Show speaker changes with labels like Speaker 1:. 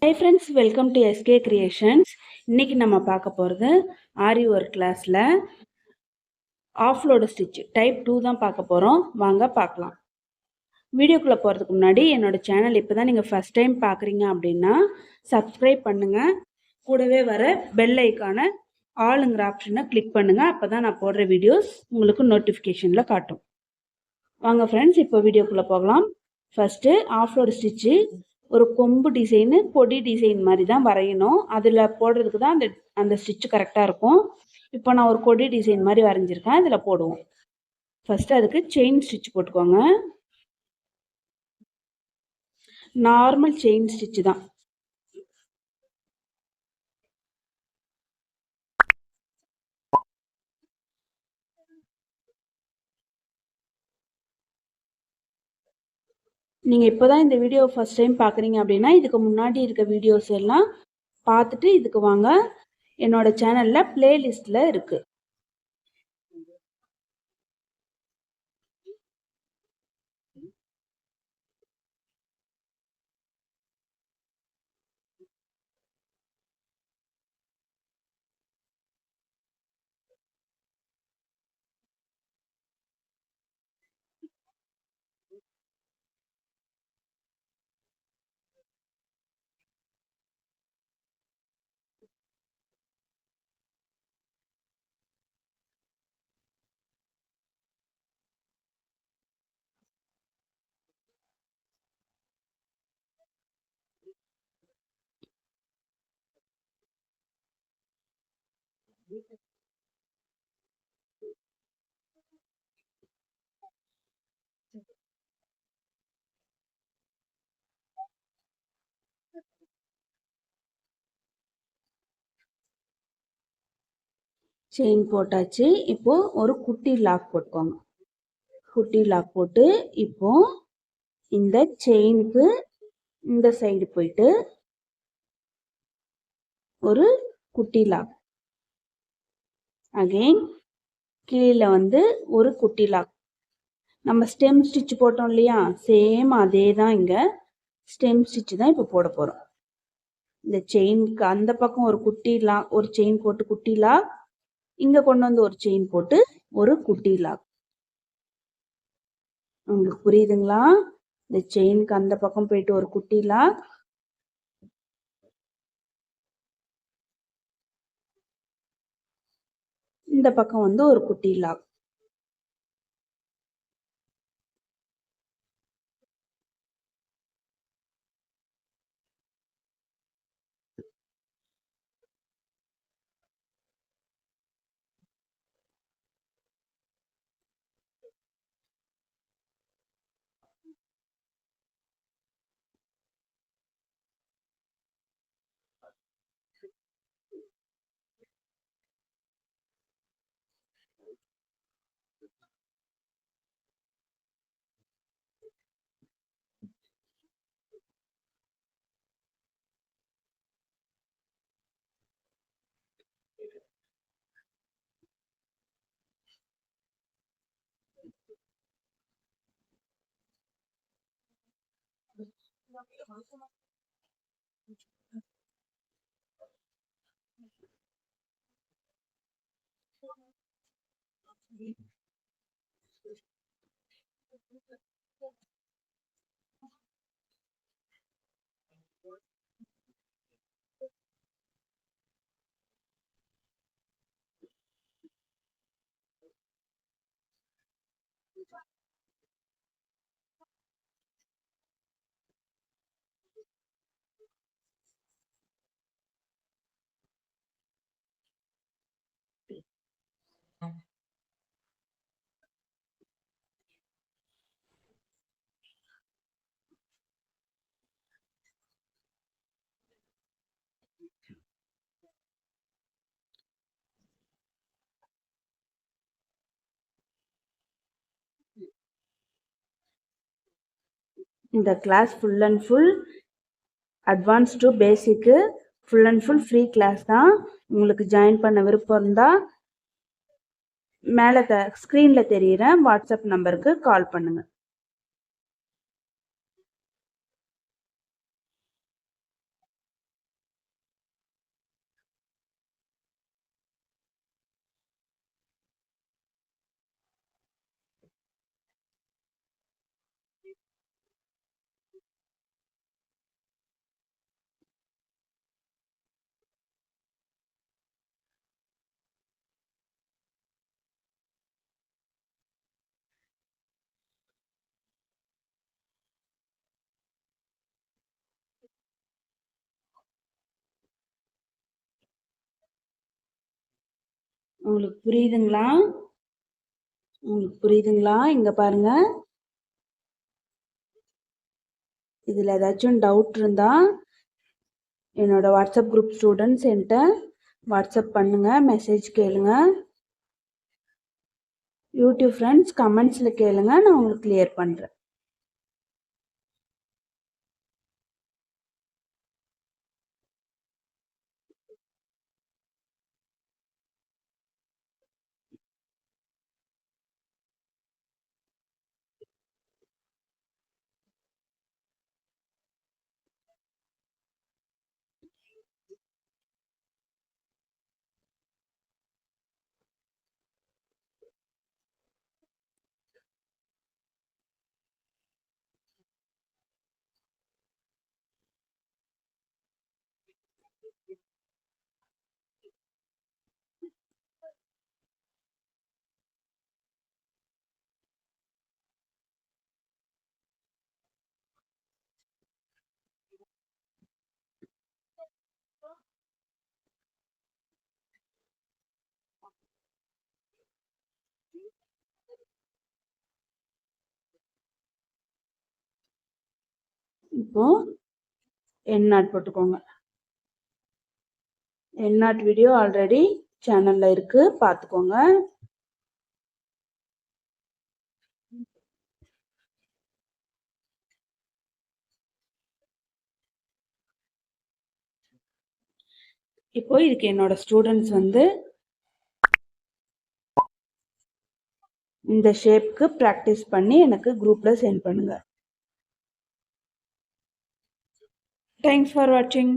Speaker 1: Hi friends, welcome to SK Creations. இன்னைக்கு நம்ம பார்க்க போகிறது ஆரி ஒர்க் கிளாஸில் ஆஃப்லோடு ஸ்டிச் டைப் 2 தான் பார்க்க போகிறோம். வாங்க பார்க்கலாம். வீடியோக்குள்ளே போகிறதுக்கு முன்னாடி என்னோட சேனல் இப்போ தான் நீங்கள் ஃபஸ்ட் டைம் பார்க்குறீங்க அப்படின்னா சப்ஸ்கிரைப் பண்ணுங்கள். கூடவே வர பெல் ஐக்கானை ஆளுங்கிற ஆப்ஷனை கிளிக் பண்ணுங்கள். அப்போ தான் நான் போடுற வீடியோஸ் உங்களுக்கு நோட்டிஃபிகேஷனில் காட்டும். வாங்க ஃப்ரெண்ட்ஸ், இப்போ வீடியோக்குள்ளே போகலாம். ஃபஸ்ட்டு ஆஃப்லோடு ஸ்டிச்சு ஒரு கொம்பு டிசைனு பொடி டிசைன் மாதிரி தான் வரையணும். அதில் போடுறதுக்கு தான் அந்த ஸ்டிச்சு கரெக்டாக இருக்கும். இப்போ நான் ஒரு கொடி டிசைன் மாதிரி வரைஞ்சிருக்கேன். இதில் போடுவோம். ஃபஸ்ட்டு அதுக்கு செயின் ஸ்டிச் போட்டுக்கோங்க. நார்மல் செயின் ஸ்டிச்சு தான். நீங்கள் இப்போ தான் இந்த வீடியோ ஃபஸ்ட் டைம் பார்க்குறீங்க அப்படின்னா இதுக்கு முன்னாடி இருக்க வீடியோஸ் எல்லாம் பார்த்துட்டு இதுக்கு வாங்க. என்னோடய சேனலில் பிளேலிஸ்ட்டில் இருக்குது. செயின் போட்டாச்சு. இப்போ ஒரு குட்டி லாக் போட்டுக்கோங்க. குட்டி லாக் போட்டு இப்போ இந்த செயினுக்கு இந்த சைடு போயிட்டு ஒரு குட்டி லாக், அகைன் கீழே வந்து ஒரு குட்டி லாக். நம்ம ஸ்டெம் ஸ்டிச் போட்டோம் இல்லையா, சேம் அதே தான். இங்கே ஸ்டெம் ஸ்டிச் தான் இப்போ போட போகிறோம். இந்த செயினுக்கு அந்த பக்கம் ஒரு குட்டி லாக், ஒரு செயின் போட்டு குட்டி லாக், இங்கே கொண்டு வந்து ஒரு செயின் போட்டு ஒரு குட்டி லாக். உங்களுக்கு புரியுதுங்களா? இந்த செயினுக்கு அந்த பக்கம் போயிட்டு ஒரு குட்டி லாக், இந்த பக்கம் வந்து ஒரு குட்டி லாக். இந்த class full and full advance to பேசிக்கு full and full free class தான். உங்களுக்கு ஜாயின் பண்ண விருப்பம் இருந்தால் மேலே ஸ்க்ரீனில் தெரிகிற வாட்ஸ்அப் நம்பருக்கு கால் பண்ணுங்கள். உங்களுக்கு புரியுதுங்களா? உங்களுக்கு புரியுதுங்களா? இங்க பாருங்க. இதில் ஏதாச்சும் டவுட் இருந்தால் என்னோட வாட்ஸ்அப் குரூப் ஸ்டூடெண்ட்ஸ் என்கிட்ட வாட்ஸ்அப் பண்ணுங்கள், மெசேஜ் கேளுங்க. யூடியூப் ஃப்ரெண்ட்ஸ் கமெண்ட்ஸில் கேளுங்க, நான் உங்களுக்கு கிளியர் பண்ணுறேன். இப்போ என் நாட் போட்டுக்கோங்க. என் நாட் வீடியோ ஆல்ரெடி சேனல்ல இருக்கு, பார்த்துக்கோங்க. இப்போ இதுக்கு என்னோட ஸ்டூடெண்ட்ஸ் வந்து இந்த ஷேப்க்கு ப்ராக்டிஸ் பண்ணி எனக்கு குரூப்ல சென்ட் பண்ணுங்க. தேங்க்ஸ் ஃபார் வாட்சிங்.